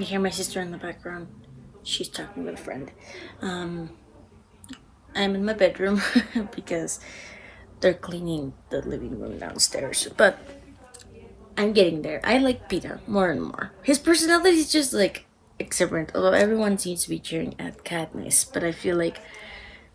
You hear my sister in the background. She's talking with a friend. I'm in my bedroom because they're cleaning the living room downstairs. But I'm getting there. I like Peter more and more. His personality is just like exuberant, although everyone seems to be cheering at Katniss. But I feel like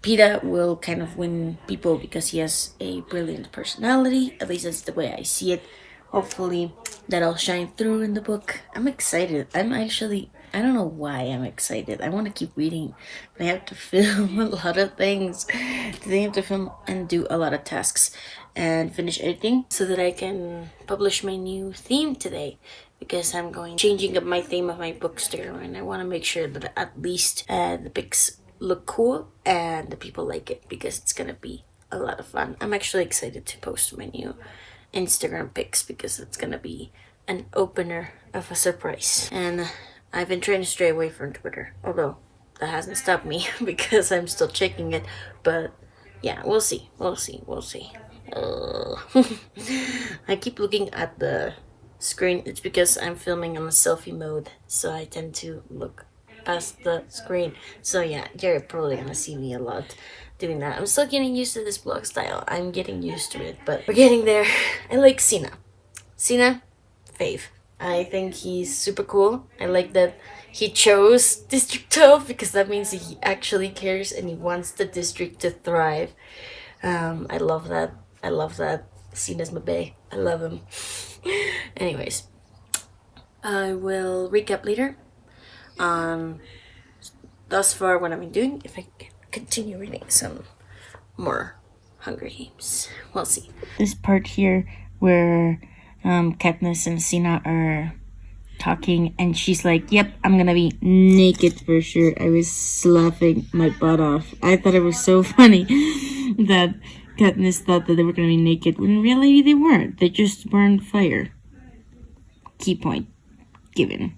Peter will kind of win people because he has a brilliant personality. At least that's the way I see it. Hopefully that'll shine through in the book. I'm excited. I don't know why I'm excited. I want to keep reading, but I have to film a lot of things. Today I have to film and do a lot of tasks and finish editing so that I can publish my new theme today, because I'm going changing up my theme of my bookstore, and I want to make sure that at least the pics look cool and the people like it, because it's gonna be a lot of fun. I'm actually excited to post my new Instagram pics because it's gonna be an opener of a surprise. And I've been trying to stray away from Twitter, although that hasn't stopped me because I'm still checking it. But yeah, we'll see. I keep looking at the screen. It's because I'm filming on a selfie mode, so I tend to look past the screen. So yeah, you're probably gonna see me a lot doing that. I'm still getting used to this blog style. I'm getting used to it, but we're getting there. I like Cena, fave. I think he's super cool. I like that he chose District 12 because that means he actually cares and he wants the district to thrive. I love that. Cena's my bae. I love him. Anyways, I will recap later on thus far what I've been doing. If I can continue reading some more Hunger Games, we'll see. This part here where Katniss and Cena are talking, and she's like, "Yep, I'm gonna be naked for sure." I was laughing my butt off. I thought it was so funny that Katniss thought that they were gonna be naked when in reality they weren't. They just burned fire. Key point given.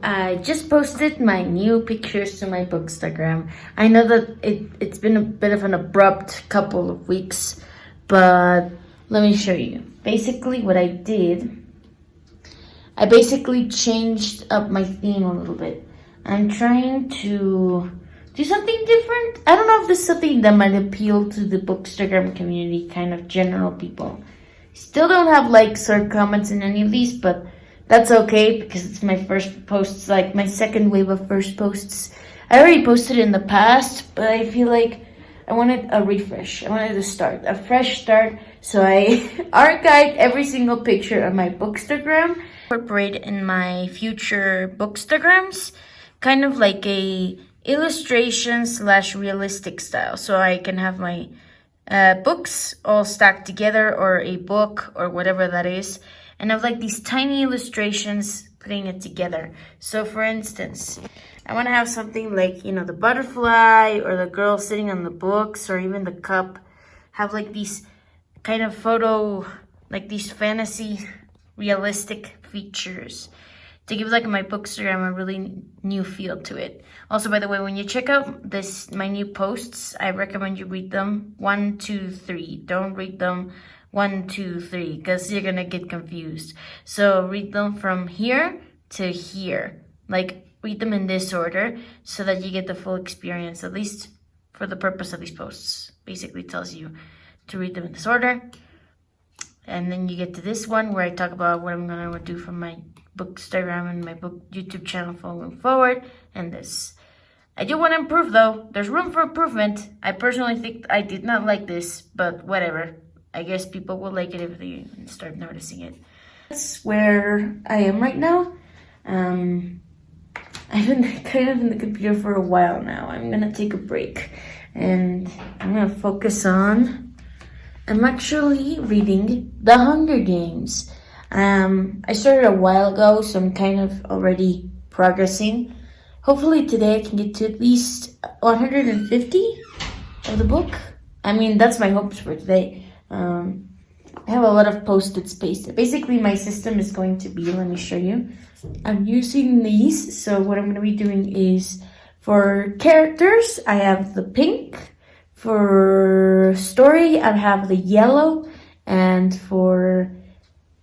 I just posted my new pictures to my bookstagram. I know that it's been a bit of an abrupt couple of weeks, but let me show you. Basically what I did, I basically changed up my theme a little bit. I'm trying to do something different. I don't know if this is something that might appeal to the bookstagram community, kind of general people. Still don't have likes or comments in any of these, but that's okay because it's my first posts, like my second wave of first posts. I already posted in the past, but I feel like I wanted a refresh. I wanted to start, a fresh start. So I archived every single picture on my bookstagram, incorporate in my future bookstagrams, kind of like a illustration / realistic style. So I can have my books all stacked together, or a book or whatever that is, and have like these tiny illustrations putting it together. So for instance, I want to have something like, you know, the butterfly or the girl sitting on the books or even the cup, have like these kind of photo, like these fantasy realistic features to give like my bookstagram a really new feel to it. Also, by the way, when you check out my new posts, I recommend you read them 1, 2, 3. Don't read them 1, 2, 3 because you're gonna get confused. So read them from here to here. Like, read them in this order so that you get the full experience, at least for the purpose of these posts. Basically tells you to read them in this order. And then you get to this one where I talk about what I'm gonna do for my bookstagram and my book YouTube channel going forward. And this, I do want to improve though. There's room for improvement. I personally think I did not like this, but whatever. I guess people will like it if they start noticing it. That's where I am right now. I've been kind of in the computer for a while now. I'm gonna take a break and I'm gonna focus on, I'm actually reading The Hunger Games. I started a while ago, so I'm kind of already progressing. Hopefully today I can get to at least 150 of the book. I mean, that's my hopes for today. I have a lot of post-it space. Basically, my system is going to be, let me show you. I'm using these, so what I'm going to be doing is, for characters, I have the pink. For story, I have the yellow. And for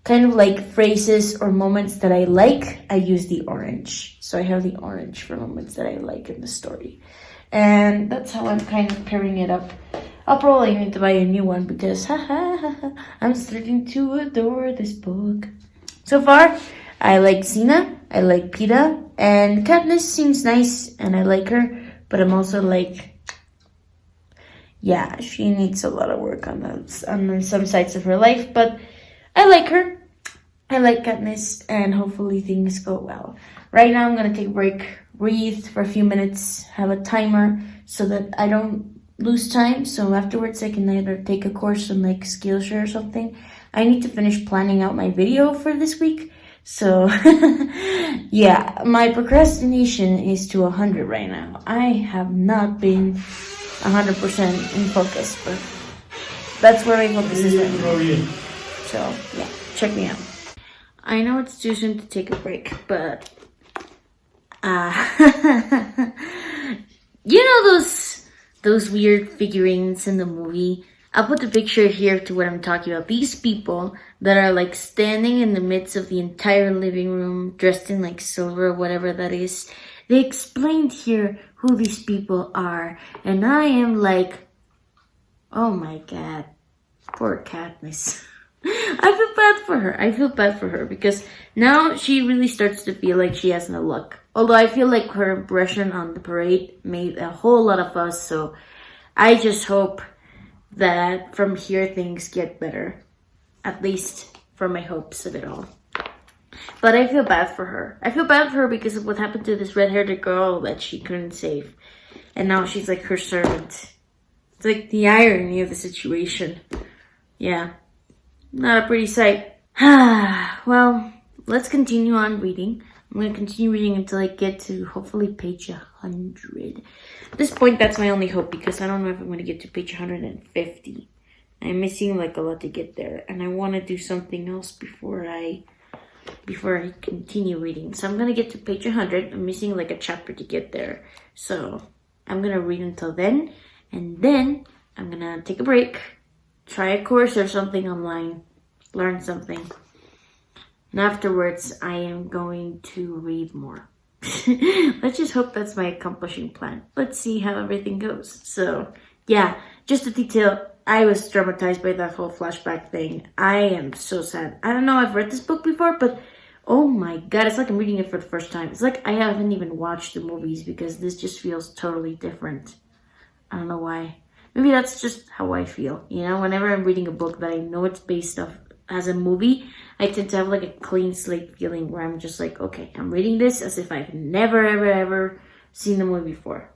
kind of like phrases or moments that I like, I use the orange. So I have the orange for moments that I like in the story. And that's how I'm kind of pairing it up. I'll probably need to buy a new one because I'm starting to adore this book. So far, I like Cena, I like Peta, and Katniss seems nice and I like her, but I'm also like, yeah, she needs a lot of work on some sides of her life, but I like her. I like Katniss, and hopefully things go well. Right now, I'm gonna take a break, breathe for a few minutes, have a timer so that I don't lose time. So afterwards, I can either take a course on like Skillshare or something. I need to finish planning out my video for this week. So yeah, my procrastination is to 100 right now. I have not been 100% in focus, but that's where my focus is right now. So yeah, check me out. I know it's too soon to take a break, but you know those weird figurines in the movie? I'll put the picture here to what I'm talking about. These people that are like standing in the midst of the entire living room, dressed in like silver or whatever that is. They explained here who these people are, and I am like, oh my god, poor Katniss. I feel bad for her. I feel bad for her because now she really starts to feel like she has no luck. Although I feel like her impression on the parade made a whole lot of fuss, so I just hope that from here things get better. At least for my hopes of it all. But I feel bad for her. I feel bad for her because of what happened to this red-haired girl that she couldn't save. And now she's like her servant. It's like the irony of the situation. Yeah. Not a pretty sight. Well, let's continue on reading. I'm going to continue reading until I get to hopefully page 100. At this point, that's my only hope because I don't know if I'm going to get to page 150. I'm missing like a lot to get there. And I want to do something else before I continue reading. So I'm going to get to page 100. I'm missing like a chapter to get there. So I'm going to read until then. And then I'm going to take a break. Try a course or something online. Learn something. And afterwards, I am going to read more. Let's just hope that's my accomplishing plan. Let's see how everything goes. So, yeah, just a detail. I was traumatized by that whole flashback thing. I am so sad. I don't know, I've read this book before, but oh my god, it's like I'm reading it for the first time. It's like I haven't even watched the movies because this just feels totally different. I don't know why. Maybe that's just how I feel. You know, whenever I'm reading a book that I know it's based off as a movie, I tend to have like a clean slate feeling where I'm just like, okay, I'm reading this as if I've never, ever seen the movie before.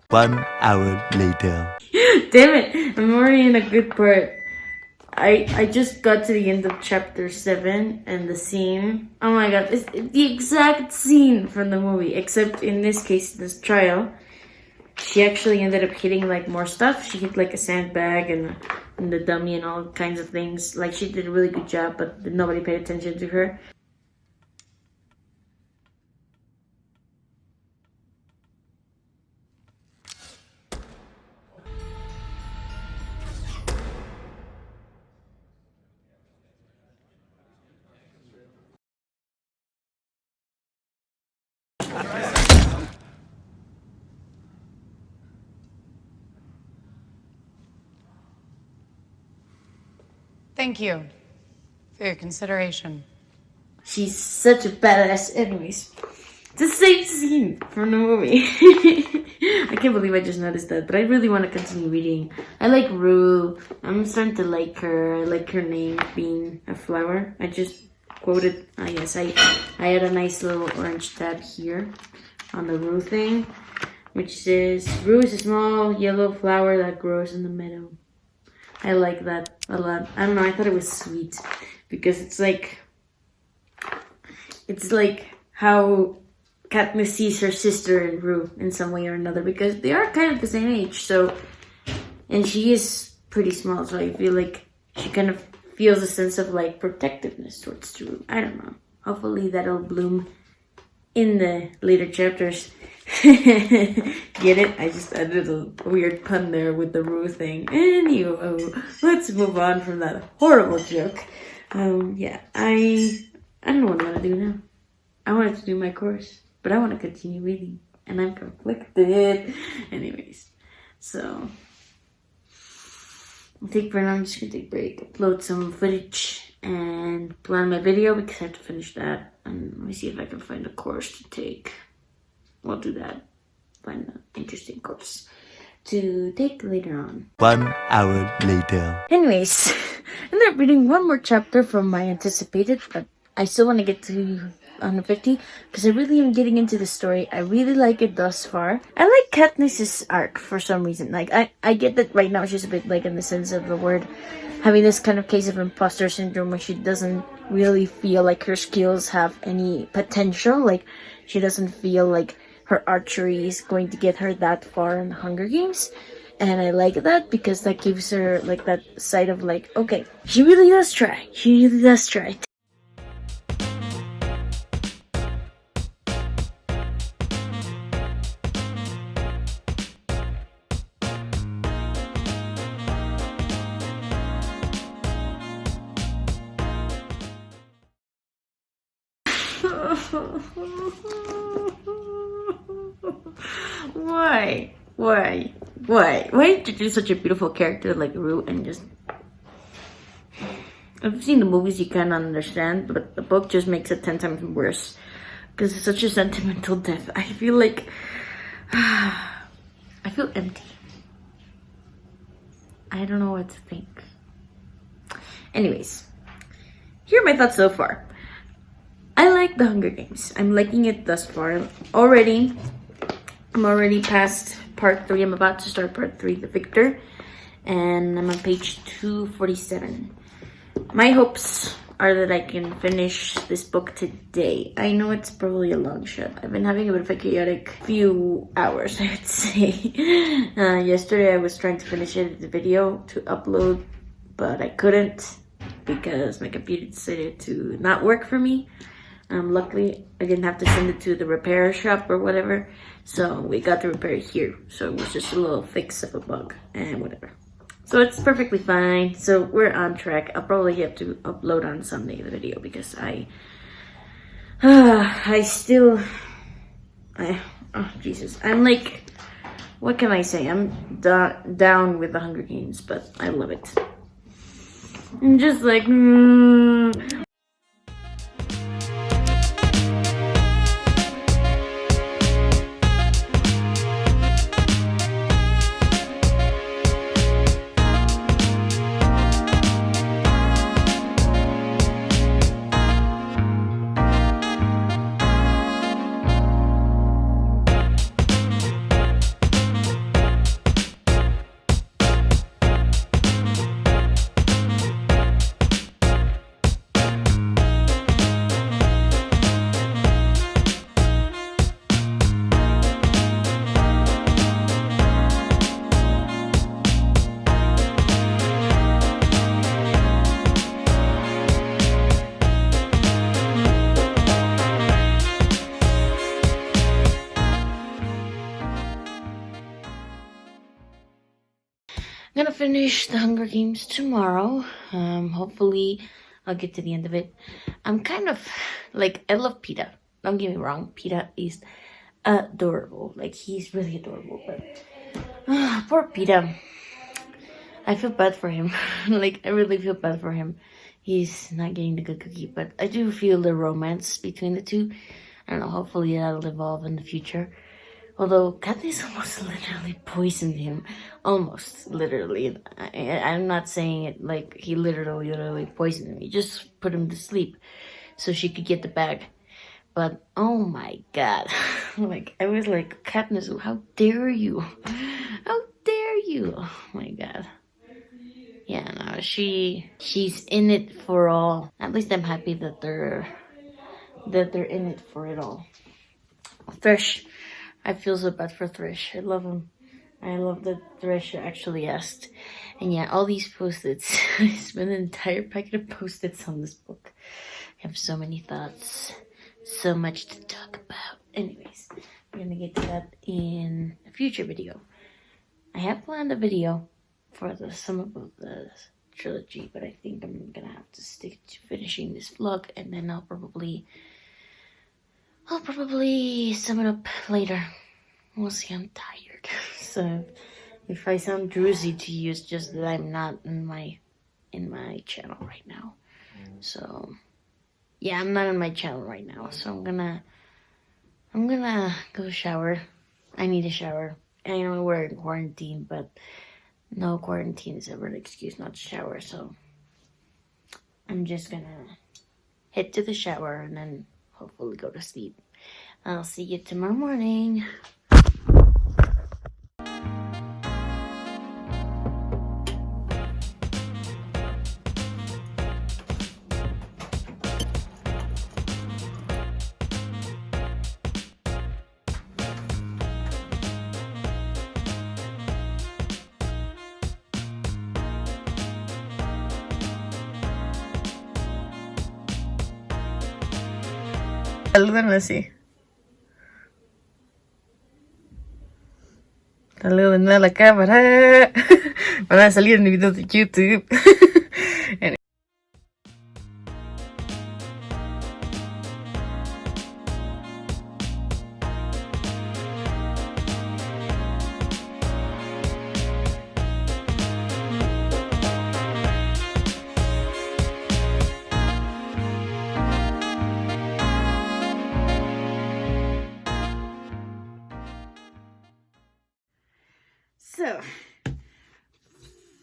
1 hour later. Damn it, I'm already in a good part. I just got to the end of chapter 7 and the scene. Oh my god, it's the exact scene from the movie, except in this case, this trial. She actually ended up hitting like more stuff. She hit like a sandbag and the dummy and all kinds of things. Like she did a really good job, but nobody paid attention to her. Thank you for your consideration. She's such a badass. Anyways, it's the same scene from the movie. I can't believe I just noticed that, but I really want to continue reading. I like Rue. I'm starting to like her. I like her name being a flower. I just quoted. Yes, I had a nice little orange tab here on the Rue thing, which says, Rue is a small yellow flower that grows in the meadow. I like that a lot. I don't know, I thought it was sweet because it's like how Katniss sees her sister and Rue in some way or another, because they are kind of the same age. So, and she is pretty small, so I feel like she kind of feels a sense of like protectiveness towards Rue. I don't know. Hopefully that'll bloom in the later chapters. Get it? I just added a weird pun there with the Rue thing. Anyway, let's move on from that horrible joke. Yeah, I don't know what I'm gonna do now. I wanted to do my course, but I want to continue reading, and I'm conflicted. Anyways, so I think for now I'm just gonna take a break, upload some footage, and plan my video because I have to finish that. And let me see if I can find a course to take. I'll do that. Find an interesting course to take later on. 1 hour later. Anyways, I ended up reading one more chapter from my anticipated, but I still want to get to 150 because I really am getting into the story. I really like it thus far. I like Katniss's arc for some reason. Like I get that right now she's a bit like, in the sense of the word, having this kind of case of imposter syndrome where she doesn't really feel like her skills have any potential. Like she doesn't feel like her archery is going to get her that far in the Hunger Games. And I like that because that gives her like that side of like, okay, she really does try. She really does try. Why did you do such a beautiful character like Rue and just... I've seen the movies, you can't understand, but the book just makes it 10 times worse because it's such a sentimental death. I feel like I feel empty. I don't know what to think. Anyways, here are my thoughts so far. I like the Hunger Games. I'm liking it thus far. I'm already past part 3. I'm about to start part 3, The Victor. And I'm on page 247. My hopes are that I can finish this book today. I know it's probably a long shot. I've been having a bit of a chaotic few hours, I would say. Yesterday I was trying to finish the video to upload, but I couldn't because my computer decided to not work for me. Luckily, I didn't have to send it to the repair shop or whatever, so we got the repair here. So it was just a little fix of a bug and whatever. So it's perfectly fine. So we're on track. I'll probably have to upload on Sunday the video because oh Jesus, I'm like, what can I say? I'm down with the Hunger Games, but I love it. I'm just like, I'm gonna finish the Hunger Games tomorrow. Hopefully I'll get to the end of it. I'm kind of like, I love Peeta. Don't get me wrong, Peeta is adorable. Like, he's really adorable, but poor Peeta. I feel bad for him. Like, I really feel bad for him. He's not getting the good cookie, but I do feel the romance between the two. I don't know, hopefully that'll evolve in the future. Although Katniss almost literally poisoned him. Almost, literally. I'm not saying it like he literally poisoned him. He just put him to sleep so she could get the bag. But, oh my god. Like, I was like, Katniss, how dare you? How dare you? Oh my god. yeah, no, she's in it for all. At least I'm happy that they're in it for it all. Thresh, I feel so bad for Thresh. I love him. I love that Thresh actually asked. And yeah, all these post-its. I spent an entire packet of post-its on this book. I have so many thoughts. So much to talk about. Anyways, we're gonna get to that in a future video. I have planned a video for the sum of the trilogy, but I think I'm gonna have to stick to finishing this vlog, and then I'll probably sum it up later. We'll see. I'm tired, so if I sound drowsy to you, it's just that I'm not in my channel right now. So yeah, I'm not in my channel right now. So I'm gonna go shower. I need a shower. I know we're in quarantine, but no quarantine is ever an excuse not to shower. So I'm just gonna head to the shower and then hopefully go to sleep. I'll see you tomorrow morning. Saludan así. Saluden a la cámara. Van a salir en mi video de YouTube. So,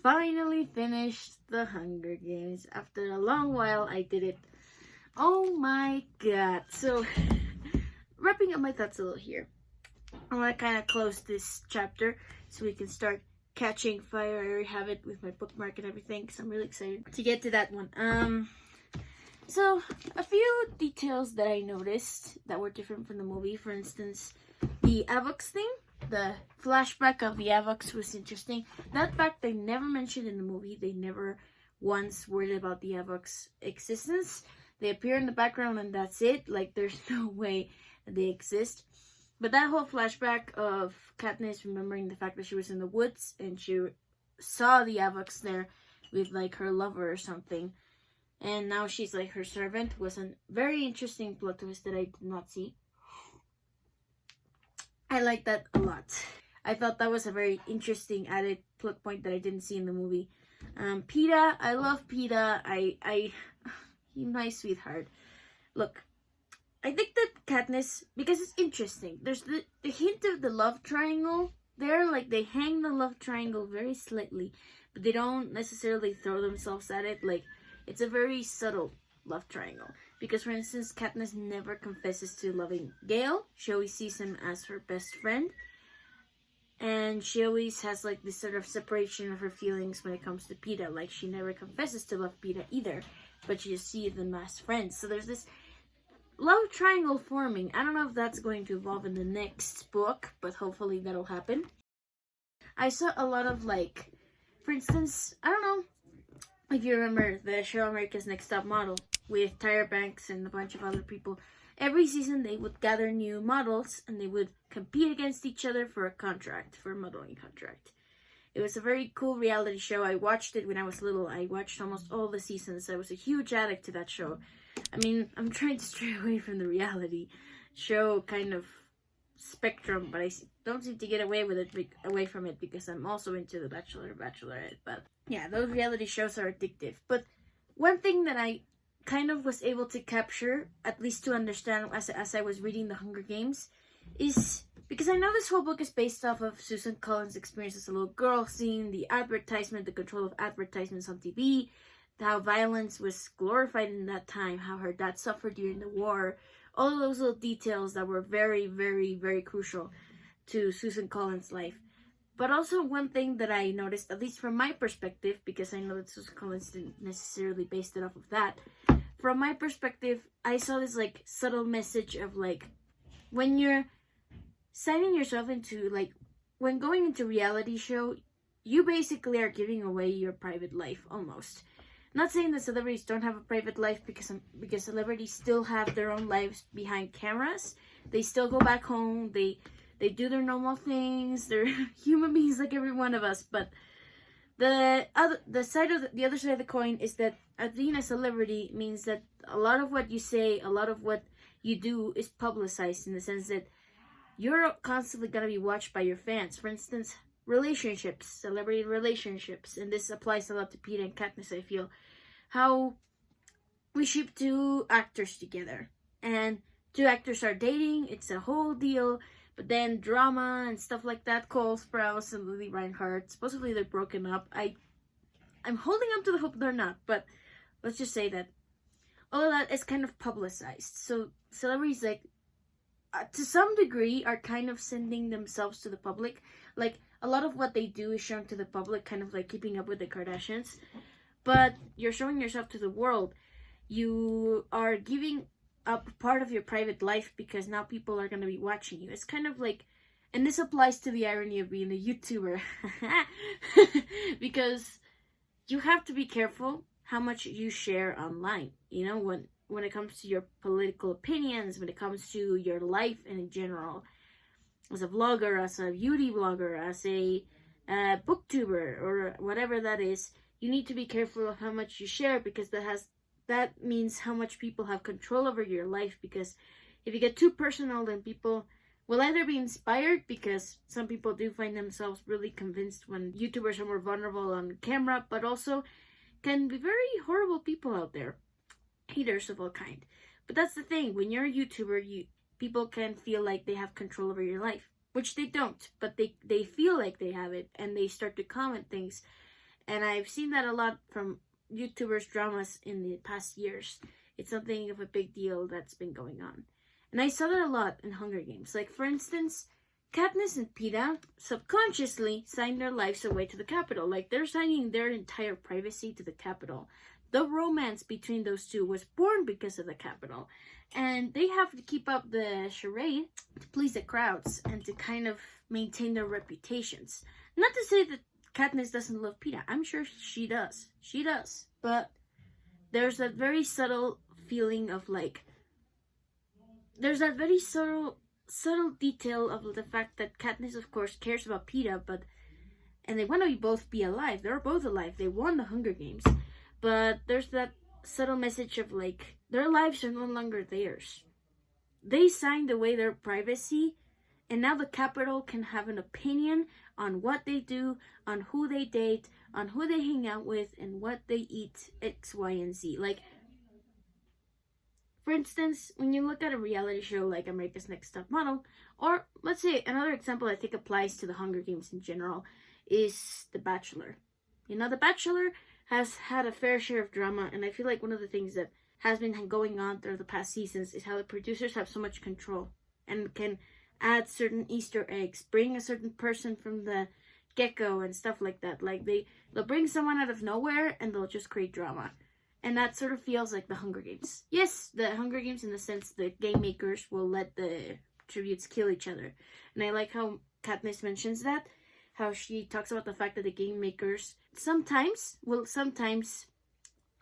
finally finished the Hunger Games. After a long while, I did it. Oh my god. So, wrapping up my thoughts a little here. I want to kind of close this chapter so we can start catching fire. I already have it with my bookmark and everything, because I'm really excited to get to that one. So, a few details that I noticed that were different from the movie. For instance, the Avox thing. The flashback of the Avox was interesting. That fact they never mentioned in the movie. They never once worried about the Avox existence. They appear in the background and that's it. Like, there's no way that they exist. But that whole flashback of Katniss remembering the fact that she was in the woods and she saw the Avox there with, like, her lover or something, and now she's, like, her servant, was a very interesting plot twist that I did not see. I like that a lot. I thought that was a very interesting added plot point that I didn't see in the movie. Peeta, I love Peeta. He's my sweetheart. Look, I think that Katniss, because it's interesting, there's the hint of the love triangle there. Like, they hang the love triangle very slightly, but they don't necessarily throw themselves at it. Like, it's a very subtle love triangle. Because, for instance, Katniss never confesses to loving Gale. She always sees him as her best friend. And she always has, like, this sort of separation of her feelings when it comes to Peeta. Like, she never confesses to love Peeta either, but she just sees them as friends. So there's this love triangle forming. I don't know if that's going to evolve in the next book, but hopefully that'll happen. I saw a lot of, like, for instance, I don't know if you remember the show America's Next Top Model with Tyra Banks and a bunch of other people. Every season they would gather new models and they would compete against each other for a contract, for a modeling contract. It was a very cool reality show. I watched it when I was little. I watched almost all the seasons. I was a huge addict to that show. I mean, I'm trying to stray away from the reality show kind of spectrum, but I don't seem to get away from it because I'm also into The Bachelor, Bachelorette. But yeah, those reality shows are addictive. But one thing that I kind of was able to capture, at least to understand as I was reading The Hunger Games, is because I know this whole book is based off of Susan Collins' experience as a little girl, seeing the advertisement, the control of advertisements on TV, how violence was glorified in that time, how her dad suffered during the war, all of those little details that were very, very, very crucial to Susan Collins' life. But also one thing that I noticed, at least from my perspective, because I know that Susan Collins didn't necessarily base it off of that. From my perspective, I saw this like subtle message of like when you're signing yourself into like when going into reality show, you basically are giving away your private life almost. Not saying that celebrities don't have a private life because celebrities still have their own lives behind cameras. They still go back home. They do their normal things. They're human beings like every one of us. But the other side of the coin is that being a celebrity means that a lot of what you say, a lot of what you do is publicized in the sense that you're constantly gonna be watched by your fans. For instance, relationships, celebrity relationships, and this applies a lot to Peter and Katniss, I feel. How we ship two actors together, and two actors are dating, it's a whole deal, but then drama and stuff like that. Cole Sprouse and Lily Reinhardt, supposedly they're broken up. I'm holding up to the hope they're not, but let's just say that all of that is kind of publicized. So celebrities, like, to some degree, are kind of sending themselves to the public. Like, a lot of what they do is shown to the public, kind of like Keeping Up with the Kardashians. But you're showing yourself to the world. You are giving up part of your private life because now people are going to be watching you. It's kind of like, and this applies to the irony of being a YouTuber. Because you have to be careful how much you share online. You know, when it comes to your political opinions, when it comes to your life in general, as a vlogger, as a beauty blogger, as a booktuber, or whatever that is, you need to be careful of how much you share, because that means how much people have control over your life. Because if you get too personal, then people will either be inspired, because some people do find themselves really convinced when YouTubers are more vulnerable on camera, but also can be very horrible people out there. Haters of all kind. But that's the thing, when you're a YouTuber, people can feel like they have control over your life, which they don't, but they feel like they have it, and they start to comment things. And I've seen that a lot from YouTubers' dramas in the past years. It's something of a big deal that's been going on. And I saw that a lot in Hunger Games. Like, for instance, Katniss and Peeta subconsciously signed their lives away to the Capitol. Like, they're signing their entire privacy to the Capitol. The romance between those two was born because of the Capitol. And they have to keep up the charade to please the crowds and to kind of maintain their reputations. Not to say that Katniss doesn't love Peeta. I'm sure she does. She does. But there's that very subtle feeling of like, there's that very subtle detail of the fact that Katniss, of course, cares about Peeta, and they want to both be alive. They're both alive. They won the Hunger Games. But there's that subtle message of like, their lives are no longer theirs. They signed away their privacy, and now the Capitol can have an opinion on what they do, on who they date, on who they hang out with, and what they eat, X, Y, and Z. Like, for instance, when you look at a reality show like America's Next Top Model, or let's say another example I think applies to the Hunger Games in general, is The Bachelor. You know, The Bachelor has had a fair share of drama, and I feel like one of the things that has been going on through the past seasons is how the producers have so much control and can add certain Easter eggs, bring a certain person from the get-go and stuff like that. Like, they'll bring someone out of nowhere and they'll just create drama. And that sort of feels like the Hunger Games. Yes, the Hunger Games, in the sense the game makers will let the tributes kill each other. And I like how Katniss mentions that, how she talks about the fact that the game makers sometimes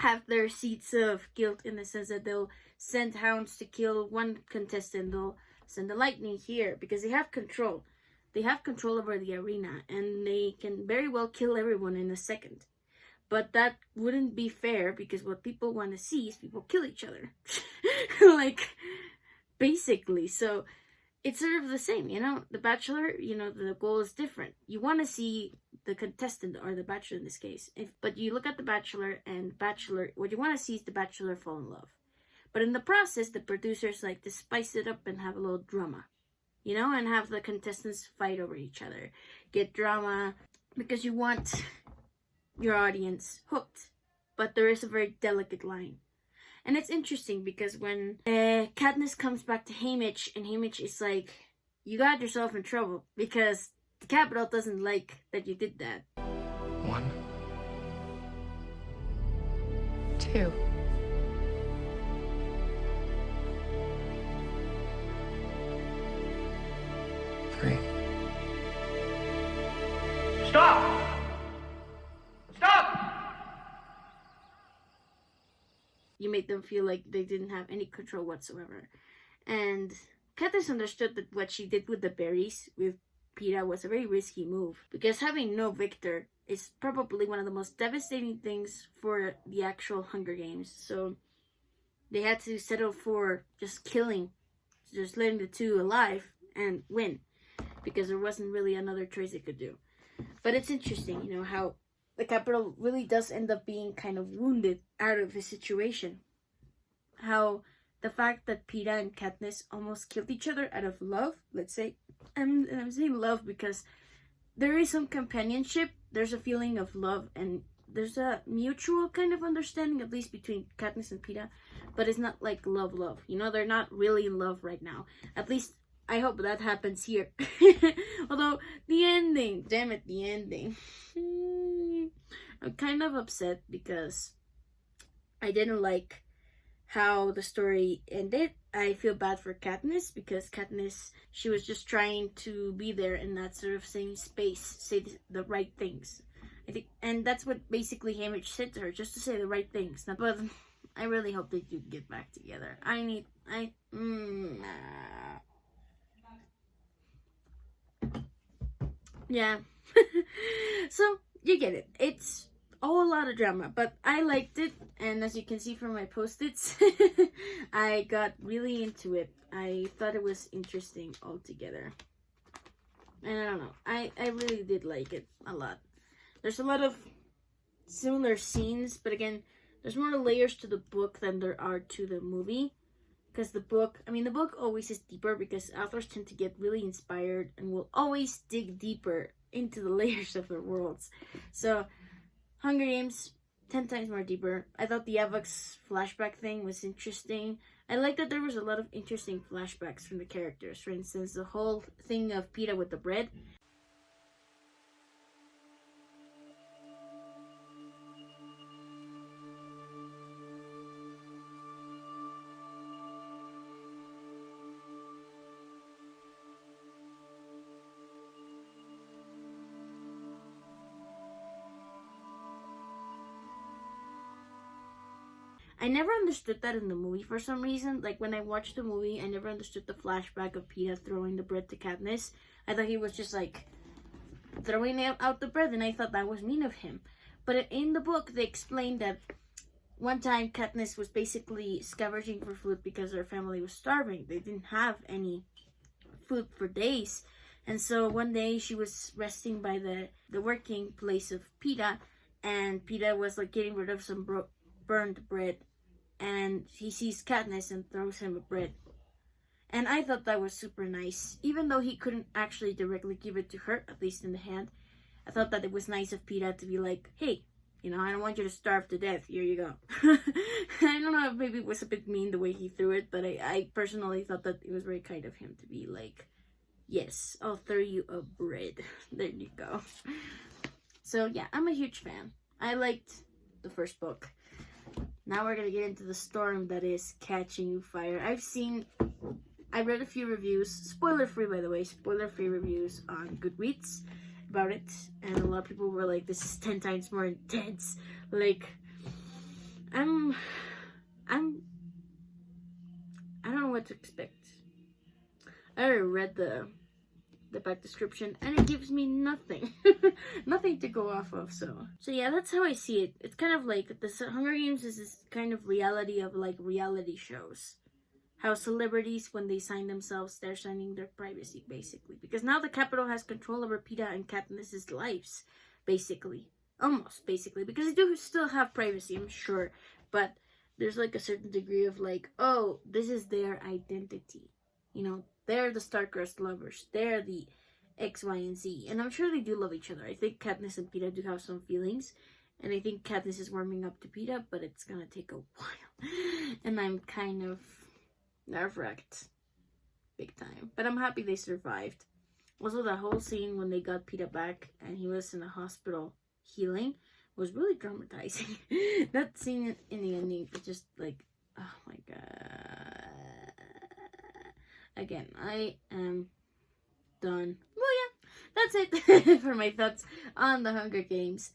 have their seeds of guilt, in the sense that they'll send hounds to kill one contestant, they'll send the lightning here, because they have control. They have control over the arena, and they can very well kill everyone in a second. But that wouldn't be fair, because what people want to see is people kill each other. Like, basically. So it's sort of the same, you know? The Bachelor, you know, the goal is different. You want to see the contestant, or the Bachelor in this case. But you look at the Bachelor, and Bachelor, what you want to see is the Bachelor fall in love. But in the process, the producers like to spice it up and have a little drama, you know, and have the contestants fight over each other, get drama, because you want your audience hooked. But there is a very delicate line. And it's interesting because when Katniss comes back to Haymitch, and Haymitch is like, you got yourself in trouble, because the capital doesn't like that you did that. 1, 2. 3. You made them feel like they didn't have any control whatsoever. And Katniss understood that what she did with the berries, with Peeta, was a very risky move. Because having no victor is probably one of the most devastating things for the actual Hunger Games. So they had to settle for just killing, just letting the two alive and win. Because there wasn't really another choice they could do. But it's interesting, you know, how the capital really does end up being kind of wounded out of the situation. How the fact that Peeta and Katniss almost killed each other out of love, let's say. And I'm saying love because there is some companionship, there's a feeling of love, and there's a mutual kind of understanding, at least between Katniss and Peeta, but it's not like love. You know, they're not really in love right now. At least I hope that happens here. Although, the ending, damn it, the ending. I'm kind of upset because I didn't like how the story ended. I feel bad for Katniss because Katniss, she was just trying to be there in that sort of same space, say the right things. I think, and that's what basically Haymitch said to her, just to say the right things. But I really hope they do get back together. Yeah. So, you get it. It's all a lot of drama, but I liked it, and as you can see from my post-its, I got really into it. I thought it was interesting altogether. And I don't know, I really did like it a lot. There's a lot of similar scenes, but again, there's more layers to the book than there are to the movie. Because the book always is deeper because authors tend to get really inspired and will always dig deeper into the layers of their worlds. So, Hunger Games, 10 times more deeper. I thought the Avox flashback thing was interesting. I liked that there was a lot of interesting flashbacks from the characters. For instance, the whole thing of Peeta with the bread. I never understood that in the movie for some reason. Like, when I watched the movie, I never understood the flashback of Peeta throwing the bread to Katniss. I thought he was just, like, throwing out the bread, and I thought that was mean of him. But in the book, they explained that one time Katniss was basically scavenging for food because her family was starving. They didn't have any food for days. And so one day she was resting by the working place of Peeta, and Peeta was, like, getting rid of some burned bread. And he sees Katniss and throws him a bread. And I thought that was super nice. Even though he couldn't actually directly give it to her, at least in the hand, I thought that it was nice of Peeta to be like, hey, you know, I don't want you to starve to death. Here you go. I don't know if maybe it was a bit mean the way he threw it, but I personally thought that it was very kind of him to be like, yes, I'll throw you a bread. There you go. So yeah, I'm a huge fan. I liked the first book. Now we're gonna get into the storm that is Catching Fire. I read a few reviews, spoiler-free by the way, spoiler-free reviews on Goodreads about it, and a lot of people were like, this is 10 times more intense. Like, I don't know what to expect. I already read the back description, and it gives me nothing. Nothing to go off of, so yeah, that's how I see it. It's kind of like, the Hunger Games is this kind of reality of, like, reality shows. How celebrities, when they sign themselves, they're signing their privacy, basically. Because now the Capitol has control over Peeta and Katniss's lives, basically. Almost, basically. Because they do still have privacy, I'm sure. But there's, like, a certain degree of, like, oh, this is their identity. You know, they're the Starcrest lovers. They're the X, Y, and Z. And I'm sure they do love each other. I think Katniss and Peeta do have some feelings. And I think Katniss is warming up to Peeta, but it's gonna take a while. And I'm kind of nerve-wracked. Big time. But I'm happy they survived. Also, that whole scene when they got Peter back and he was in the hospital healing was really dramatizing. That scene in the ending was just like, oh my god. Again, I am done. Well, yeah, that's it for my thoughts on the Hunger Games.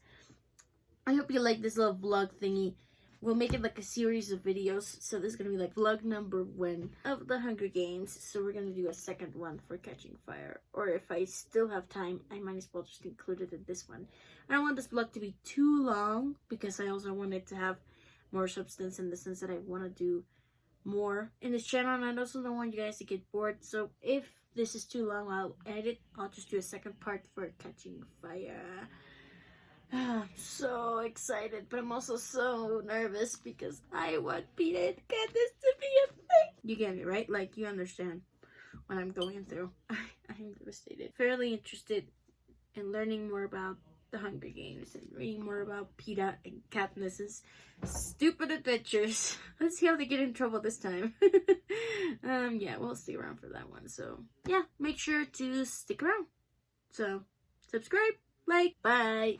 I hope you like this little vlog thingy. We'll make it like a series of videos. So this is going to be like vlog number 1 of the Hunger Games. So we're going to do a second one for Catching Fire. Or if I still have time, I might as well just include it in this one. I don't want this vlog to be too long because I also want it to have more substance in the sense that I want to do more in this channel. And I also don't want you guys to get bored. So if this is too long, I'll edit. I'll just do a second part for Catching Fire. I'm so excited, but I'm also so nervous because I want Peter and Candace to be a thing. You get me, right? Like, you understand what I'm going through. I'm devastated. Fairly interested in learning more about the Hunger Games and reading more about Peter and Katniss's stupid adventures. Let's see how they get in trouble this time. Yeah, we'll stay around for that one. So, yeah, make sure to stick around. So, subscribe, like, bye.